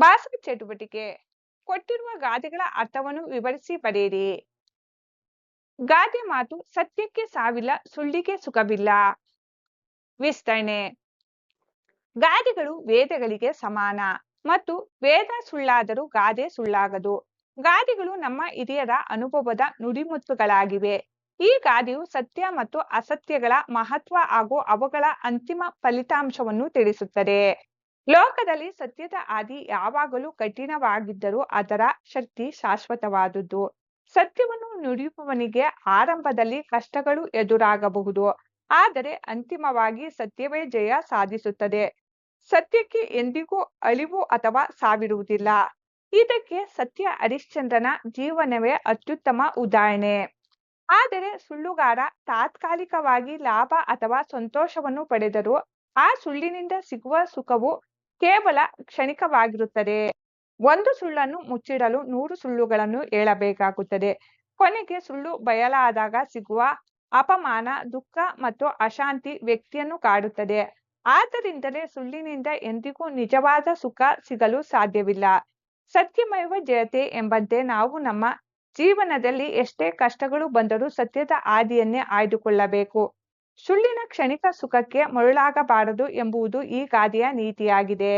ಭಾಷಾ ಚಟುವಟಿಕೆ. ಕೊಟ್ಟಿರುವ ಗಾದೆಗಳ ಅರ್ಥವನ್ನು ವಿವರಿಸಿ ಬರೆಯಿರಿ. ಗಾದೆ ಮಾತು: ಸತ್ಯಕ್ಕೆ ಸಾವಿಲ್ಲ, ಸುಳ್ಳಿಗೆ ಸುಖವಿಲ್ಲ. ವಿಸ್ತರಣೆ. ಗಾದೆಗಳು ವೇದಗಳಿಗೆ ಸಮಾನ ಮತ್ತು ವೇದ ಸುಳ್ಳಾದರೂ ಗಾದೆ ಸುಳ್ಳಾಗದು. ಗಾದೆಗಳು ನಮ್ಮ ಹಿರಿಯರ ಅನುಭವದ ನುಡಿಮುತ್ತುಗಳಾಗಿವೆ. ಈ ಗಾದೆಯು ಸತ್ಯ ಮತ್ತು ಅಸತ್ಯಗಳ ಮಹತ್ವ ಹಾಗೂ ಅವುಗಳ ಅಂತಿಮ ಫಲಿತಾಂಶವನ್ನು ತಿಳಿಸುತ್ತದೆ. ಲೋಕದಲ್ಲಿ ಸತ್ಯದ ಹಾದಿ ಯಾವಾಗಲೂ ಕಠಿಣವಾಗಿದ್ದರೂ ಅದರ ಶಕ್ತಿ ಶಾಶ್ವತವಾದುದು. ಸತ್ಯವನ್ನು ನುಡಿಯುವವನಿಗೆ ಆರಂಭದಲ್ಲಿ ಕಷ್ಟಗಳು ಎದುರಾಗಬಹುದು, ಆದರೆ ಅಂತಿಮವಾಗಿ ಸತ್ಯವೇ ಜಯ ಸಾಧಿಸುತ್ತದೆ. ಸತ್ಯಕ್ಕೆ ಎಂದಿಗೂ ಅಳಿವು ಅಥವಾ ಸಾವಿರುವುದಿಲ್ಲ. ಇದಕ್ಕೆ ಸತ್ಯ ಹರಿಶ್ಚಂದ್ರನ ಜೀವನವೇ ಅತ್ಯುತ್ತಮ ಉದಾಹರಣೆ. ಆದರೆ ಸುಳ್ಳುಗಾರ ತಾತ್ಕಾಲಿಕವಾಗಿ ಲಾಭ ಅಥವಾ ಸಂತೋಷವನ್ನು ಪಡೆದರೂ ಆ ಸುಳ್ಳಿನಿಂದ ಸಿಗುವ ಸುಖವು ಕೇವಲ ಕ್ಷಣಿಕವಾಗಿರುತ್ತದೆ. ಒಂದು ಸುಳ್ಳನ್ನು ಮುಚ್ಚಿಡಲು 100 ಸುಳ್ಳುಗಳನ್ನು ಹೇಳಬೇಕಾಗುತ್ತದೆ. ಕೊನೆಗೆ ಸುಳ್ಳು ಬಯಲಾದಾಗ ಸಿಗುವ ಅಪಮಾನ, ದುಃಖ ಮತ್ತು ಅಶಾಂತಿ ವ್ಯಕ್ತಿಯನ್ನು ಕಾಡುತ್ತದೆ. ಆದ್ದರಿಂದಲೇ ಸುಳ್ಳಿನಿಂದ ಎಂದಿಗೂ ನಿಜವಾದ ಸುಖ ಸಿಗಲು ಸಾಧ್ಯವಿಲ್ಲ. ಸತ್ಯಮೇವ ಜಯತೆ ಎಂಬಂತೆ ನಾವು ನಮ್ಮ ಜೀವನದಲ್ಲಿ ಎಷ್ಟೇ ಕಷ್ಟಗಳು ಬಂದರೂ ಸತ್ಯದ ಹಾದಿಯನ್ನೇ ಆಯ್ದುಕೊಳ್ಳಬೇಕು. ಸುಳ್ಳಿನ ಕ್ಷಣಿಕ ಸುಖಕ್ಕೆ ಮರುಳಾಗಬಾರದು ಎಂಬುದು ಈ ಗಾದೆಯ ನೀತಿಯಾಗಿದೆ.